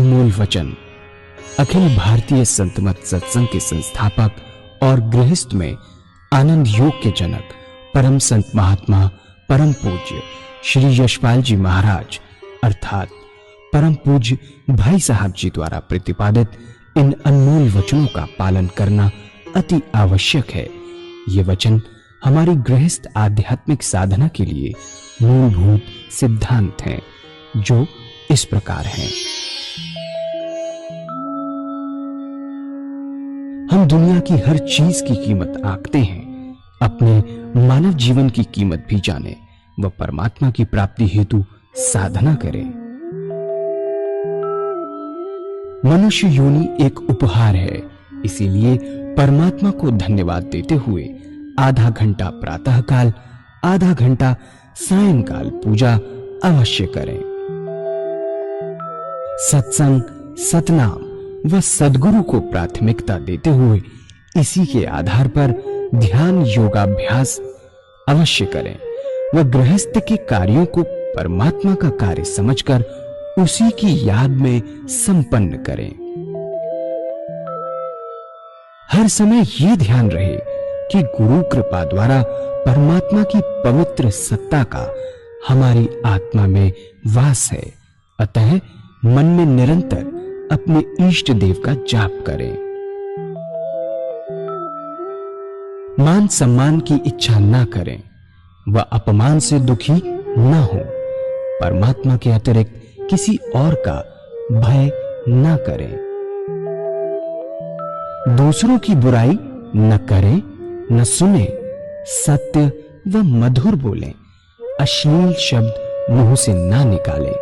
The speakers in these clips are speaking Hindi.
अनमोल वचन अखिल भारतीय संत मत सत्संग के संस्थापक और गृहस्थ में आनंद योग के जनक परम संत महात्मा परम पूज्य श्री यशपाल जी महाराज अर्थात परम पूज्य भाई साहब जी द्वारा प्रतिपादित इन अनमोल वचनों का पालन करना अति आवश्यक है। ये वचन हमारी गृहस्थ आध्यात्मिक साधना के लिए मूलभूत सिद्धांत हैं, जो इस प्रकार हैं। हम दुनिया की हर चीज की कीमत आंकते हैं, अपने मानव जीवन की कीमत भी जाने व परमात्मा की प्राप्ति हेतु साधना करें। मनुष्य योनि एक उपहार है, इसीलिए परमात्मा को धन्यवाद देते हुए आधा घंटा प्रातःकाल, आधा घंटा सायंकाल पूजा अवश्य करें। सत्संग, सतनाम व सद्गुरु को प्राथमिकता देते हुए इसी के आधार पर ध्यान योगाभ्यास अवश्य करें व गृहस्थ के कार्यों को परमात्मा का कार्य समझकर उसी की याद में संपन्न करें। हर समय ये ध्यान रहे कि गुरु कृपा द्वारा परमात्मा की पवित्र सत्ता का हमारी आत्मा में वास है, अतः मन में निरंतर अपने इष्ट देव का जाप करें। मान सम्मान की इच्छा ना करें व अपमान से दुखी ना हो। परमात्मा के अतिरिक्त किसी और का भय ना करें। दूसरों की बुराई न करें, न सुने, सत्य व मधुर बोलें, अश्लील शब्द मुंह से ना निकालें,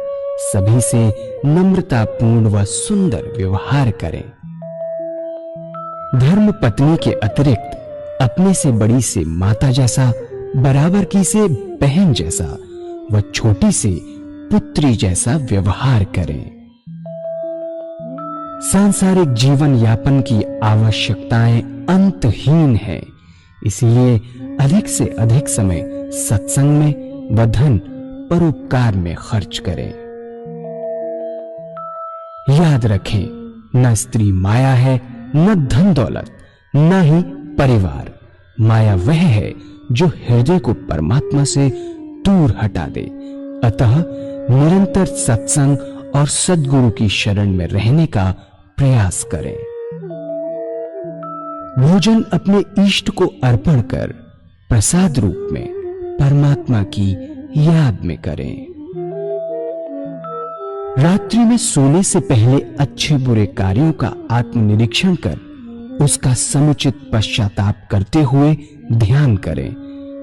सभी से नम्रतापूर्ण व सुंदर व्यवहार करें। धर्म पत्नी के अतिरिक्त अपने से बड़ी से माता जैसा, बराबर की से बहन जैसा व छोटी से पुत्री जैसा व्यवहार करें। सांसारिक जीवन यापन की आवश्यकताएं अंतहीन है, इसलिए अधिक से अधिक समय सत्संग में व धन परोपकार में खर्च करें। याद रखें, न स्त्री माया है, न धन दौलत, न ही परिवार। माया वह है जो हृदय को परमात्मा से दूर हटा दे। अतः निरंतर सत्संग और सद्गुरु की शरण में रहने का प्रयास करें। भोजन अपने इष्ट को अर्पण कर प्रसाद रूप में परमात्मा की याद में करें। रात्रि में सोने से पहले अच्छे बुरे कार्यों का आत्मनिरीक्षण कर उसका समुचित पश्चाताप करते हुए ध्यान करें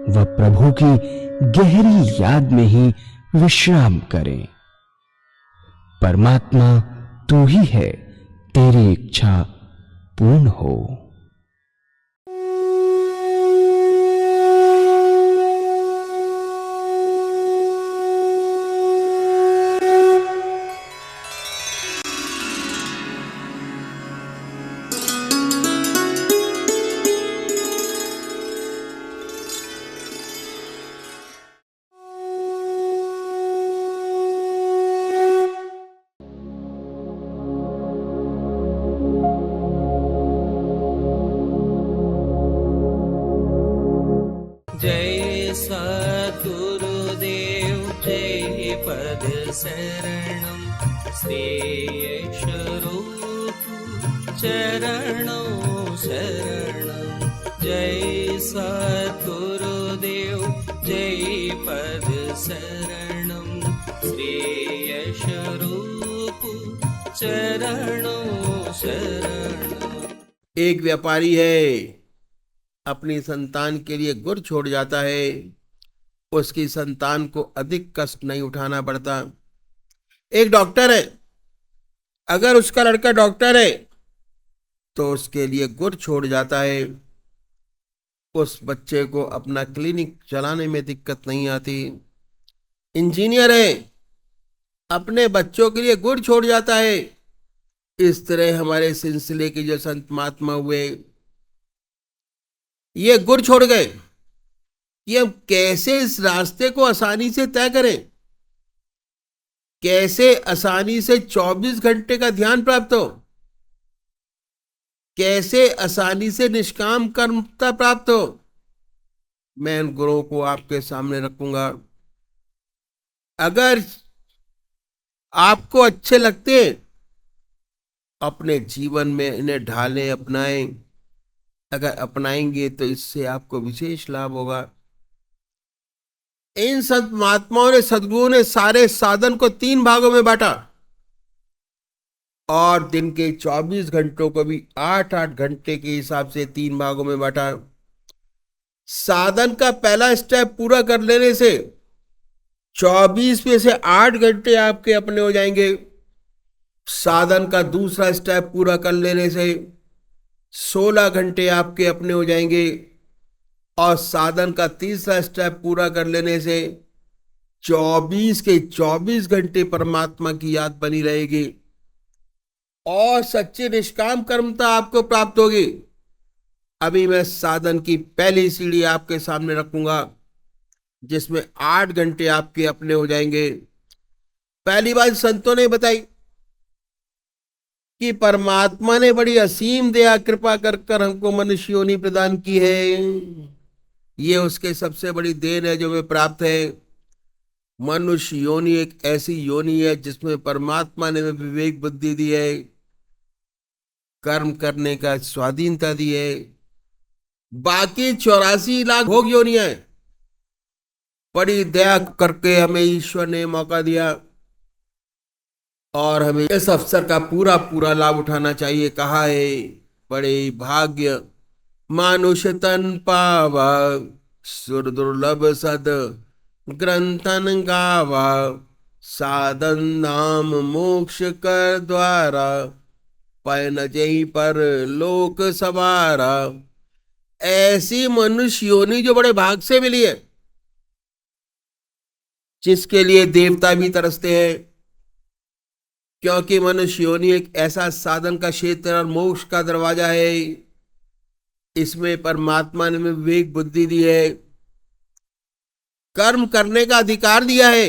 व प्रभु की गहरी याद में ही विश्राम करें। परमात्मा तू ही है, तेरी इच्छा पूर्ण हो। जय सद्गुरुदेव जय पद शरणम श्रेयस्वरूप चरणों शरणम। जय सद्गुरुदेव जय पद शरणम श्रेयस्वरूप चरणों शरणम। एक व्यापारी है, अपनी संतान के लिए गुड़ छोड़ जाता है। उसकी संतान को अधिक कष्ट नहीं उठाना पड़ता। एक डॉक्टर है, अगर उसका लड़का डॉक्टर है तो उसके लिए गुड़ छोड़ जाता है। उस बच्चे को अपना क्लिनिक चलाने में दिक्कत नहीं आती। इंजीनियर है, अपने बच्चों के लिए गुड़ छोड़ जाता है। इस तरह हमारे सिलसिले के जो संत महात्मा हुए, ये गुड़ छोड़ गए। ये हम कैसे इस रास्ते को आसानी से तय करें? कैसे आसानी से 24 घंटे का ध्यान प्राप्त हो, कैसे आसानी से निष्काम कर्मता प्राप्त हो, मैं इन गुणों को आपके सामने रखूंगा। अगर आपको अच्छे लगते हैं, अपने जीवन में इन्हें ढालें, अपनाएं। अगर अपनाएंगे तो इससे आपको विशेष लाभ होगा। इन संत महात्माओं ने, सदगुरुओं ने सारे साधन को 3 भागों में बांटा और दिन के 24 घंटों को भी 8-8 घंटे के हिसाब से 3 भागों में बांटा। साधन का पहला स्टेप पूरा कर लेने से 24 में से 8 घंटे आपके अपने हो जाएंगे। साधन का दूसरा स्टेप पूरा कर लेने से 16 घंटे आपके अपने हो जाएंगे और साधन का तीसरा स्टेप पूरा कर लेने से 24 के 24 घंटे परमात्मा की याद बनी रहेगी और सच्ची निष्काम कर्मता आपको प्राप्त होगी। अभी मैं साधन की पहली सीढ़ी आपके सामने रखूंगा जिसमें 8 घंटे आपके अपने हो जाएंगे। पहली बात संतों ने बताई कि परमात्मा ने बड़ी असीम दया कृपा कर हमको मनुष्य योनि प्रदान की है। ये उसके सबसे बड़ी देन है जो हमें प्राप्त है। मनुष्य योनि एक ऐसी योनि है जिसमें परमात्मा ने हमें विवेक बुद्धि दी है, कर्म करने का स्वाधीनता दी है। बाकी 84 लाख भोग योनियां हैं, बड़ी दया करके हमें ईश्वर ने मौका दिया और हमें इस अवसर का पूरा पूरा लाभ उठाना चाहिए। कहा है, बड़े भाग्य मानुष तन पावा, सुर दुर्लभ सद ग्रंथन गावा, साधन नाम मोक्ष कर द्वारा, पै न जही पर लोक सवारा। ऐसी मनुष्य योनि जो बड़े भाग से मिली है, जिसके लिए देवता भी तरसते हैं, क्योंकि मनुष्य योनि एक ऐसा साधन का क्षेत्र और मोक्ष का दरवाजा है। इसमें परमात्मा ने हमें विवेक बुद्धि दी है, कर्म करने का अधिकार दिया है।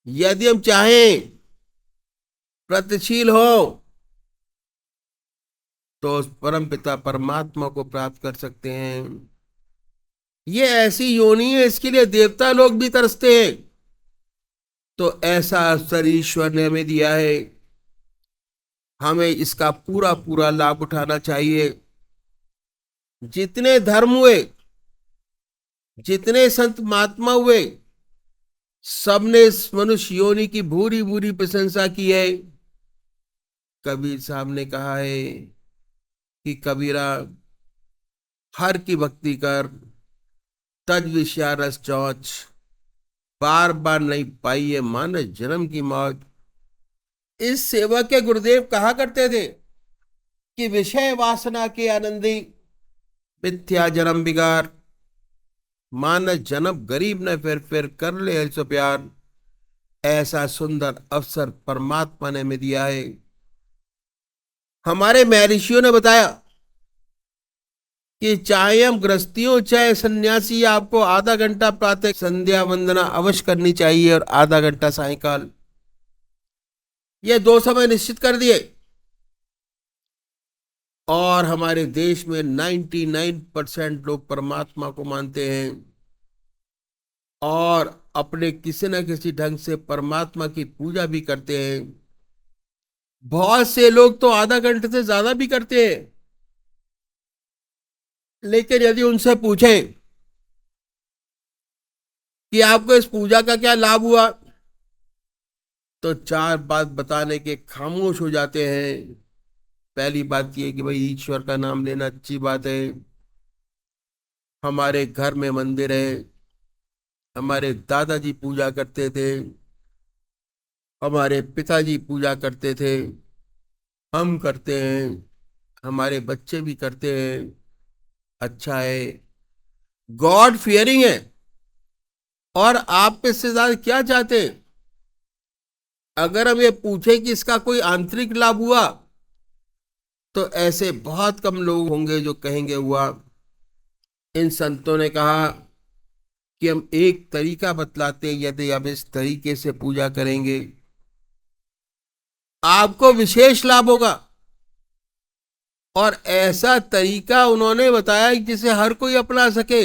यदि हम चाहें प्रगतिशील हो तो उस परम पिता परमात्मा को प्राप्त कर सकते हैं। ये ऐसी योनि है, इसके लिए देवता लोग भी तरसते हैं। तो ऐसा अवसर ईश्वर ने हमें दिया है, हमें इसका पूरा पूरा लाभ उठाना चाहिए। जितने धर्म हुए, जितने संत महात्मा हुए, सबने इस मनुष्य योनि की भूरी भूरी प्रशंसा की है। कबीर साहब ने कहा है कि कबीरा, हर की भक्ति कर, तज विषया रस चौच, बार बार नहीं पाई है मानस जन्म की मौज। इस सेवा के गुरुदेव कहा करते थे कि विषय वासना के आनंदी, मिथ्या जन्म बिगार, मानस जन्म गरीब न फिर कर ले हरि सो प्यार। ऐसा सुंदर अवसर परमात्मा ने हमें दिया है। हमारे महर्षियों ने बताया कि चाहे हम गृहस्थी हो चाहे सन्यासी, आपको आधा घंटा प्रातः संध्या वंदना अवश्य करनी चाहिए और आधा घंटा सायंकाल। ये 2 समय निश्चित कर दिए और हमारे देश में 99% लोग परमात्मा को मानते हैं और अपने किसी न किसी ढंग से परमात्मा की पूजा भी करते हैं। बहुत से लोग तो आधा घंटे से ज्यादा भी करते हैं। लेकिन यदि उनसे पूछें कि आपको इस पूजा का क्या लाभ हुआ, तो 4 बात बताने के खामोश हो जाते हैं। पहली बात यह कि भाई ईश्वर का नाम लेना अच्छी बात है, हमारे घर में मंदिर है, हमारे दादाजी पूजा करते थे, हमारे पिताजी पूजा करते थे, हम करते हैं, हमारे बच्चे भी करते हैं, अच्छा है, गॉड फियरिंग है। और आप इससे ज्यादा क्या चाहते हैं? अगर हम ये पूछें कि इसका कोई आंतरिक लाभ हुआ, तो ऐसे बहुत कम लोग होंगे जो कहेंगे हुआ। इन संतों ने कहा कि हम एक तरीका बतलाते हैं, यदि आप इस तरीके से पूजा करेंगे आपको विशेष लाभ होगा। और ऐसा तरीका उन्होंने बताया जिसे हर कोई अपना सके,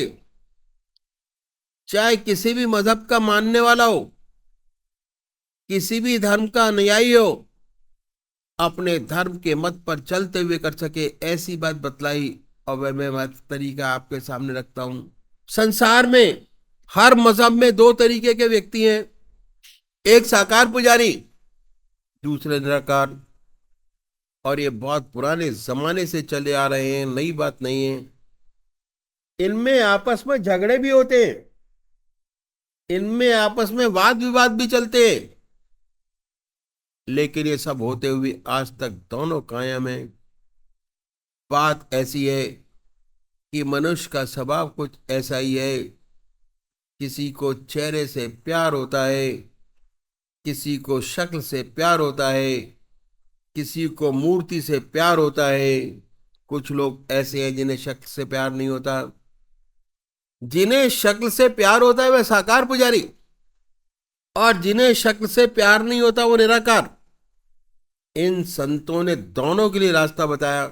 चाहे किसी भी मजहब का मानने वाला हो, किसी भी धर्म का अनुयायी हो, अपने धर्म के मत पर चलते हुए कर सके, ऐसी बात बतलाई। और वह मैं तरीका आपके सामने रखता हूं। संसार में हर मजहब में दो तरीके के व्यक्ति हैं, एक साकार पुजारी, दूसरे निराकार। और ये बहुत पुराने जमाने से चले आ रहे हैं, नई बात नहीं है। इनमें आपस में झगड़े भी होते हैं, इनमें आपस में वाद विवाद भी चलते हैं, लेकिन ये सब होते हुए आज तक दोनों कायम है। बात ऐसी है कि मनुष्य का स्वभाव कुछ ऐसा ही है, किसी को चेहरे से प्यार होता है, किसी को शक्ल से प्यार होता है, किसी को मूर्ति से प्यार होता है। कुछ लोग ऐसे हैं जिन्हें शक्ल से प्यार नहीं होता। जिन्हें शक्ल से प्यार होता है वह साकार पुजारी, और जिन्हें शक्ल से प्यार नहीं होता वो निराकार। इन संतों ने दोनों के लिए रास्ता बताया।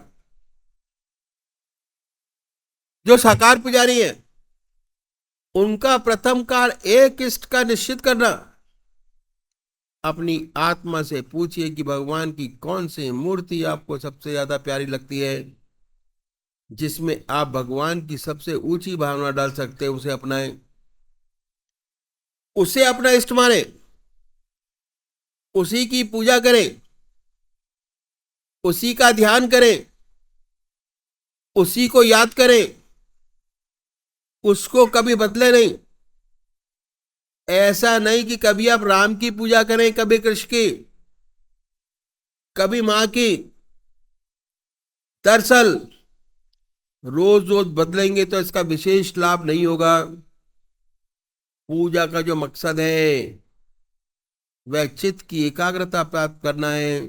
जो साकार पुजारी है उनका प्रथम कार्य एक इष्ट का निश्चित करना। अपनी आत्मा से पूछिए कि भगवान की कौन सी मूर्ति आपको सबसे ज्यादा प्यारी लगती है, जिसमें आप भगवान की सबसे ऊंची भावना डाल सकते हैं, उसे अपनाएं, उसे अपना इष्ट माने, उसी की पूजा करें, उसी का ध्यान करें, उसी को याद करें, उसको कभी बदले नहीं। ऐसा नहीं कि कभी आप राम की पूजा करें, कभी कृष्ण की, कभी मां की। दरअसल रोज रोज बदलेंगे तो इसका विशेष लाभ नहीं होगा। पूजा का जो मकसद है वह चित्त की एकाग्रता प्राप्त करना है।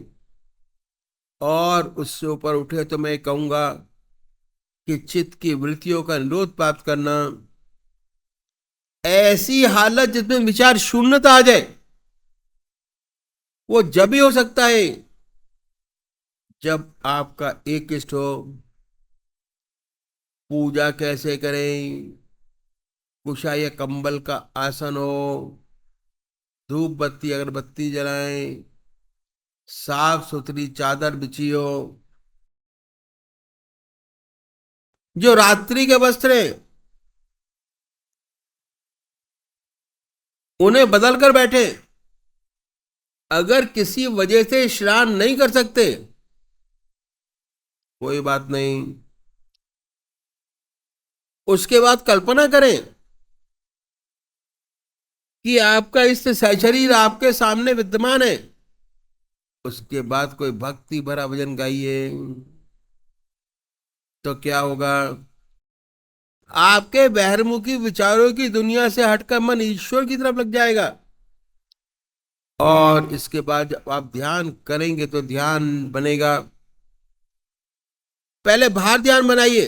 और उससे ऊपर उठे तो मैं कहूंगा कि चित्त की वृत्तियों का निरोध प्राप्त करना। ऐसी हालत जिसमें विचार शून्यता आ जाए वो जब ही हो सकता है जब आपका एक इष्ट हो। पूजा कैसे करें? कुशा या कंबल का आसन हो, धूप बत्ती अगरबत्ती जलाएं, साफ सुथरी चादर बिछी हो। जो रात्रि के वस्त्र हैं उन्हें बदल कर बैठे। अगर किसी वजह से स्नान नहीं कर सकते कोई बात नहीं, उसके बाद कल्पना करें कि आपका इष्ट सशरीर आपके सामने विद्यमान है। उसके बाद कोई भक्ति भरा भजन गाइए तो क्या होगा? आपके बहिर्मुखी विचारों की दुनिया से हटकर मन ईश्वर की तरफ लग जाएगा। और इसके बाद जब आप ध्यान करेंगे तो ध्यान बनेगा। पहले बाहर ध्यान बनाइए,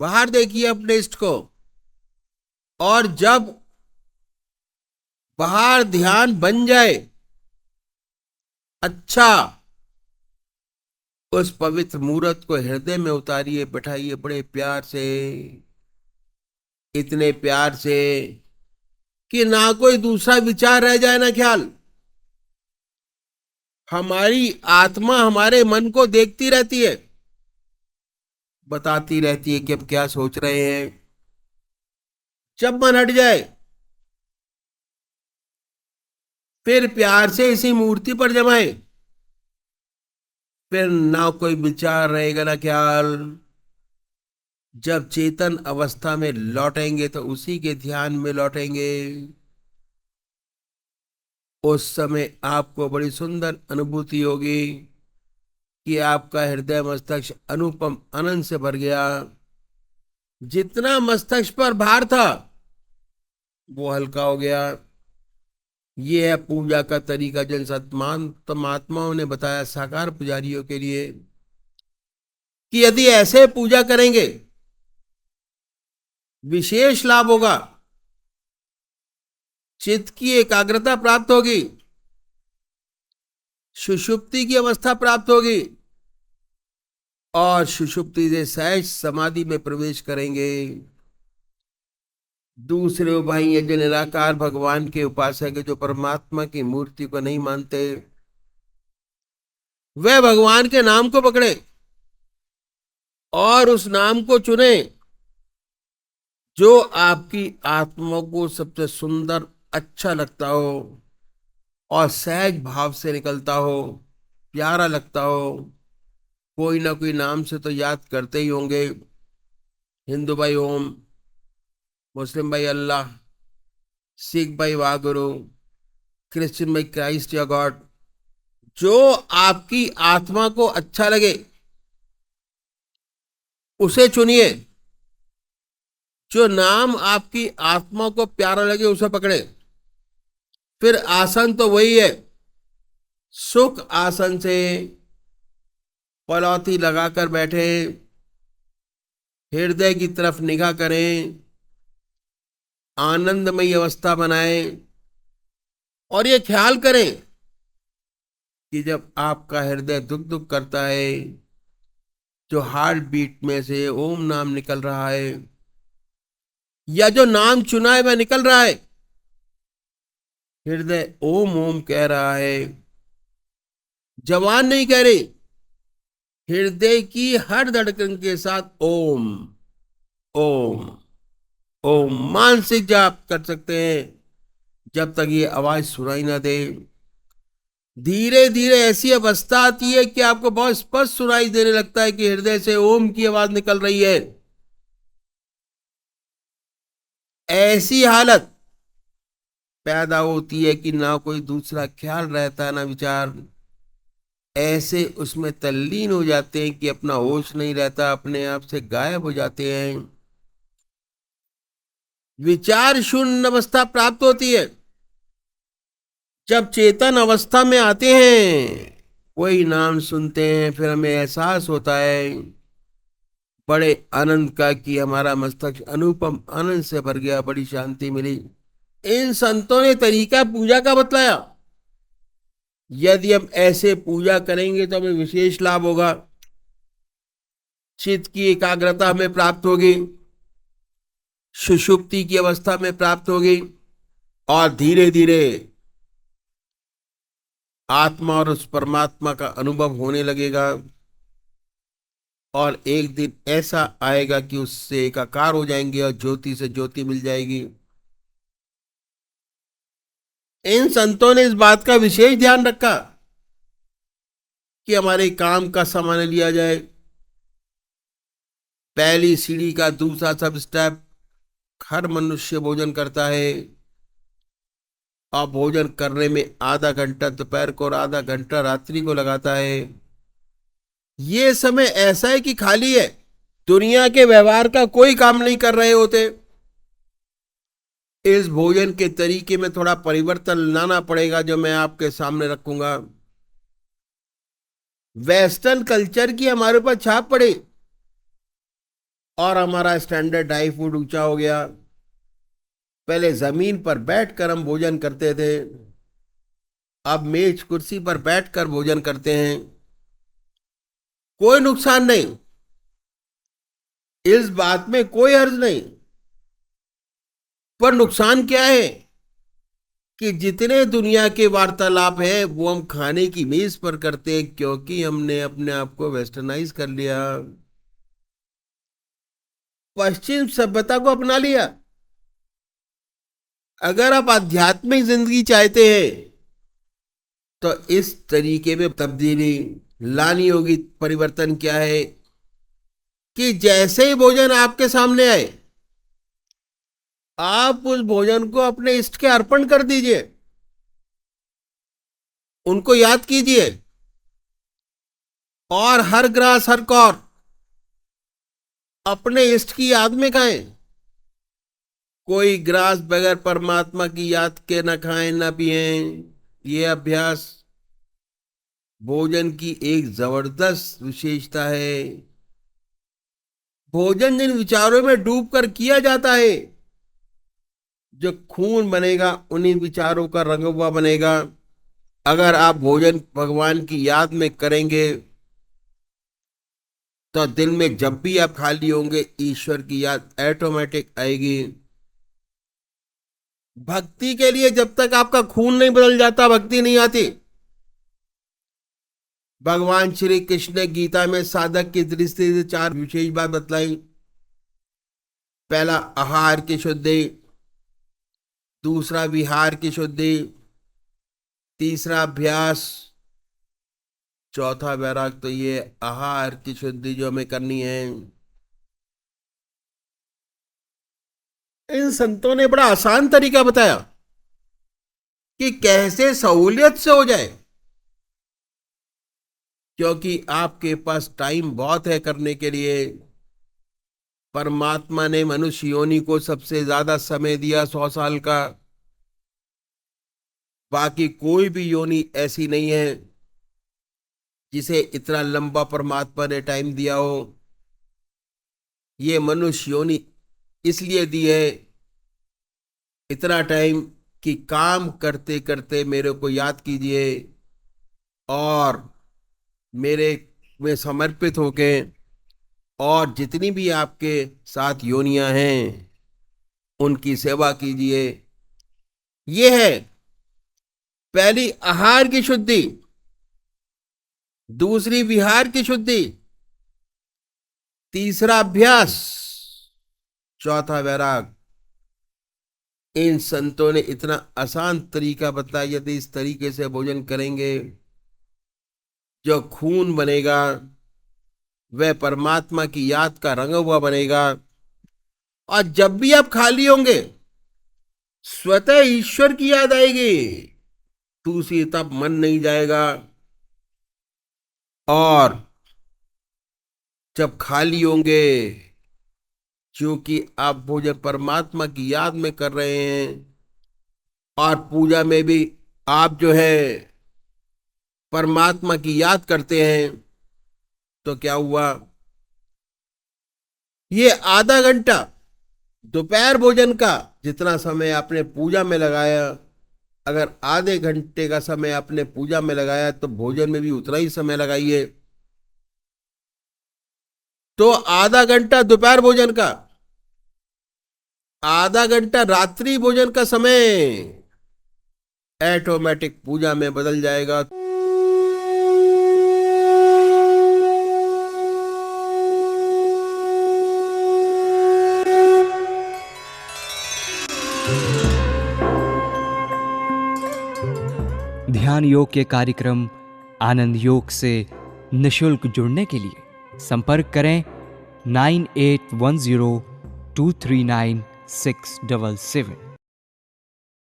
बाहर देखिए अपने इष्ट को। और जब बाहर ध्यान बन जाए अच्छा, उस पवित्र मूर्त को हृदय में उतारिए, बैठाइए बड़े प्यार से, इतने प्यार से कि ना कोई दूसरा विचार रह जाए ना ख्याल। हमारी आत्मा हमारे मन को देखती रहती है, बताती रहती है कि अब क्या सोच रहे हैं। जब मन हट जाए फिर प्यार से इसी मूर्ति पर जमाए, फिर ना कोई विचार रहेगा ना ख्याल। जब चेतन अवस्था में लौटेंगे तो उसी के ध्यान में लौटेंगे। उस समय आपको बड़ी सुंदर अनुभूति होगी कि आपका हृदय मस्तिष्क अनुपम आनंद से भर गया। जितना मस्तिष्क पर भार था वो हल्का हो गया। ये है पूजा का तरीका जिन महात्माओं ने बताया साकार पुजारियों के लिए कि यदि ऐसे पूजा करेंगे विशेष लाभ होगा। चित्त की एकाग्रता प्राप्त होगी, सुषुप्ति की अवस्था प्राप्त होगी और सुषुप्ति से सहज समाधि में प्रवेश करेंगे। दूसरे भाई ये जो निराकार भगवान के उपासक है, जो परमात्मा की मूर्ति को नहीं मानते, वे भगवान के नाम को पकड़े और उस नाम को चुने जो आपकी आत्मा को सबसे सुंदर, अच्छा लगता हो और सहज भाव से निकलता हो, प्यारा लगता हो। कोई ना कोई नाम से तो याद करते ही होंगे। हिंदू भाई ओम, मुस्लिम भाई अल्लाह, सिख भाई वाहगुरु, क्रिश्चियन भाई क्राइस्ट या गॉड। जो आपकी आत्मा को अच्छा लगे उसे चुनिए, जो नाम आपकी आत्मा को प्यारा लगे उसे पकड़े। फिर आसन तो वही है, सुख आसन से पलौती लगाकर बैठे, हृदय की तरफ निगाह करें, आनंदमयी अवस्था बनाएं और ये ख्याल करें कि जब आपका हृदय दुख दुख करता है, जो हार्ट बीट में से ओम नाम निकल रहा है या जो नाम चुना है वह निकल रहा है, हृदय ओम ओम कह रहा है, जवान नहीं कह रही, हृदय की हर धड़कन के साथ ओम ओम ओम मानसिक जाप कर सकते हैं जब तक ये आवाज सुनाई ना दे। धीरे धीरे ऐसी अवस्था आती है कि आपको बहुत स्पष्ट सुनाई देने लगता है कि हृदय से ओम की आवाज निकल रही है। ऐसी हालत पैदा होती है कि ना कोई दूसरा ख्याल रहता ना विचार, ऐसे उसमें तल्लीन हो जाते हैं कि अपना होश नहीं रहता, अपने आप से गायब हो जाते हैं। विचार शून्य अवस्था प्राप्त होती है। जब चेतन अवस्था में आते हैं, वही नाम सुनते हैं, फिर हमें एहसास होता है बड़े आनंद का कि हमारा मस्तक अनुपम आनंद से भर गया, बड़ी शांति मिली। इन संतों ने तरीका पूजा का बतलाया। यदि हम ऐसे पूजा करेंगे तो हमें विशेष लाभ होगा, चित्त की एकाग्रता हमें प्राप्त होगी, सुषुप्ति की अवस्था में प्राप्त होगी और धीरे धीरे आत्मा और उस परमात्मा का अनुभव होने लगेगा और एक दिन ऐसा आएगा कि उससे एकाकार हो जाएंगे और ज्योति से ज्योति मिल जाएगी। इन संतों ने इस बात का विशेष ध्यान रखा कि हमारे काम का सामान लिया जाए। पहली सीढ़ी का दूसरा सब स्टेप, हर मनुष्य भोजन करता है और भोजन करने में आधा घंटा दोपहर को और आधा घंटा रात्रि को लगाता है। ये समय ऐसा है कि खाली है, दुनिया के व्यवहार का कोई काम नहीं कर रहे होते। इस भोजन के तरीके में थोड़ा परिवर्तन लाना पड़ेगा, जो मैं आपके सामने रखूंगा। वेस्टर्न कल्चर की हमारे ऊपर छाप पड़ी और हमारा स्टैंडर्ड हाई फूड ऊंचा हो गया। पहले जमीन पर बैठकर हम भोजन करते थे, अब मेज कुर्सी पर बैठकर भोजन करते हैं। कोई नुकसान नहीं, इस बात में कोई हर्ज नहीं, पर नुकसान क्या है कि जितने दुनिया के वार्तालाप है वो हम खाने की मेज पर करते हैं, क्योंकि हमने अपने आप को वेस्टर्नाइज कर लिया, पश्चिम सभ्यता को अपना लिया। अगर आप आध्यात्मिक जिंदगी चाहते हैं तो इस तरीके में तब्दीली लानी होगी। परिवर्तन क्या है कि जैसे ही भोजन आपके सामने आए, आप उस भोजन को अपने इष्ट के अर्पण कर दीजिए, उनको याद कीजिए और हर ग्रास हर कौर अपने इष्ट की याद में खाएं। कोई ग्रास बगैर परमात्मा की याद के न खाएं न पिएं। ये अभ्यास भोजन की एक जबरदस्त विशेषता है। भोजन जिन विचारों में डूबकर किया जाता है जो खून बनेगा उन्हीं विचारों का रंगवा बनेगा। अगर आप भोजन भगवान की याद में करेंगे तो दिल में जब भी आप खाली होंगे ईश्वर की याद ऑटोमेटिक आएगी। भक्ति के लिए जब तक आपका खून नहीं बदल जाता भक्ति नहीं आती। भगवान श्री कृष्ण ने गीता में साधक की दृष्टि से 4 विशेष बात बतलाई। पहला आहार की शुद्धि, दूसरा विहार की शुद्धि, तीसरा अभ्यास, चौथा वैराग। तो ये आहार की शुद्धि जो हमें करनी है, इन संतों ने बड़ा आसान तरीका बताया कि कैसे सहूलियत से हो जाए, क्योंकि आपके पास टाइम बहुत है करने के लिए। परमात्मा ने मनुष्य योनि को सबसे ज्यादा समय दिया 100 साल का। बाकी कोई भी योनि ऐसी नहीं है जिसे इतना लंबा परमात्मा ने टाइम दिया हो। ये मनुष्य योनि इसलिए दी है इतना टाइम कि काम करते करते मेरे को याद कीजिए और मेरे में समर्पित होके, और जितनी भी आपके साथ योनियां हैं उनकी सेवा कीजिए। ये है पहली आहार की शुद्धि, दूसरी विहार की शुद्धि, तीसरा अभ्यास, चौथा वैराग। इन संतों ने इतना आसान तरीका बताया, यदि इस तरीके से भोजन करेंगे जो खून बनेगा वह परमात्मा की याद का रंगा हुआ बनेगा। और जब भी आप खाली होंगे स्वतः ईश्वर की याद आएगी, दूसरी तब मन नहीं जाएगा। और जब खाली होंगे, क्योंकि आप भोजन परमात्मा की याद में कर रहे हैं और पूजा में भी आप जो है परमात्मा की याद करते हैं, तो क्या हुआ, ये आधा घंटा दोपहर भोजन का जितना समय आपने पूजा में लगाया, अगर आधे घंटे का समय आपने पूजा में लगाया तो भोजन में भी उतना ही समय लगाइए। तो आधा घंटा दोपहर भोजन का, आधा घंटा रात्रि भोजन का समय ऑटोमेटिक पूजा में बदल जाएगा। ध्यान योग के कार्यक्रम आनंद योग से निशुल्क जुड़ने के लिए संपर्क करें 9810239677।